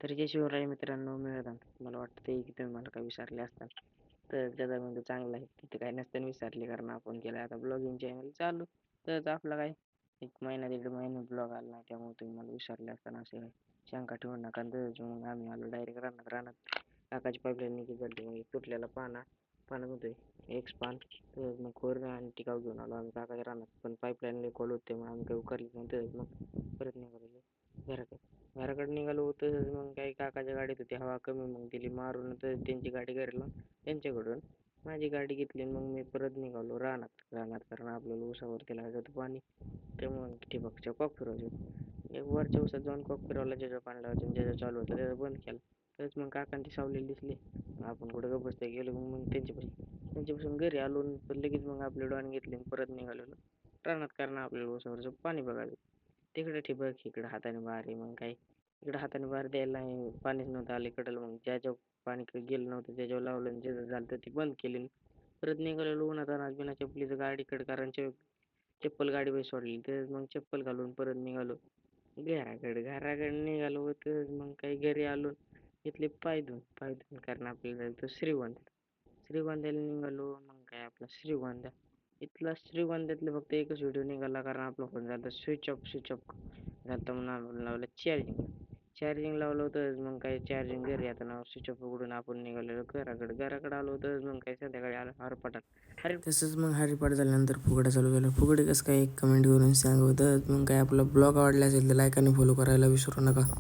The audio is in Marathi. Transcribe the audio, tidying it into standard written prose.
तर जय शिवराय मित्रांनो, मी वेदांत. मला वाटतंय की तुम्ही मला काही विसरले असताल. तर त्याच्यामध्ये चांगलं आहे. तिथे काही नसताना विसरले कारण आपण केलं आता ब्लॉगिंग चॅनल चालू. तर आपला काय 1 महिना, 1.5 महिने ब्लॉग आला नाही. त्यामुळे तुम्ही मला विसरले असताना असे काही शंका ठेवू नका. तर मग आम्ही आलो डायरेक्ट रानात. काकाची पाईपलाईन निघी झाली. मग एक तुटलेला पानं म्हणतोय पान. तर मग खोर आणि टिकाव घेऊन आलो आम्ही काकाच्या रानात. पण पाईपलाईन लई खोल होते. मग आम्ही काही उकरली नाही. तर मग परत निघालो घराकडे. घराकडे निघालो होतं मग काही काकाच्या गाडीत होती हवा कमी मग दिली मारून तर त्यांची गाडी घरी लावून त्यांच्याकडून माझी गाडी घेतली मग मी परत निघालो रानात कारण आपल्याला उसावरती लागायचं होतं पाणी त्यामुळे ठिबकच्या कॉक फिरवायचे एक वरच्या उसात जाऊन कॉक फिरवला ज्याच्या पाणी लावायचं ज्याच्या चालू होतं त्याचं बंद केलं तरच मग काकांची सावलेली दिसली आपण कुठं गप्प बसता गेलो मग त्यांच्यापासून घरी आलो तर लगेच मग आपले डॉन घेतले परत निघालेलो रानात कारण आपल्याला उसावरचं पाणी बघायचं तिकडे ठिबक इकडे हाताने बारी मग काय इकडे हाताने बार द्यायला नाही पाणीच नव्हतं अलीकडं मग ज्याच्या पाणी गेलं नव्हतं त्याच्यावर लावलं आणि ज्याचं झालं तर ते बंद केले परत निघालेलो उन्हात अनाज बिना चपलीचं गाडीकडे कारण चप्पल गाडी सोडली तर मग चप्पल घालून परत निघालो घराकडे निघालो तर मग काही घरी आलो इथले पाय धुवून कारण आपल्याला तो श्रीगोंद्याला निघालो मग काय आपला श्रीगोंदा इथला श्रीगोंद्यातलं फक्त एकच व्हिडिओ निघाला कारण आपला फोन झाला स्विच ऑफ झालं म्हणून आपण लावलं चार्जिंग लावलं होतं मग काय चार्जिंग घरी येताना स्विच ऑफ उघडून आपण निघालेलो घराकडे आलो होतं मग काय संध्याकाळी आलो हरिपाठात तसंच मग हरिपाठ झाल्यानंतर फुगड्या चालू झाल्या फुगडी कसं काय एक कमेंट करून सांगत मग काय आपला ब्लॉग आवडला असेल तर लाईक आणि फॉलो करायला विसरू नका.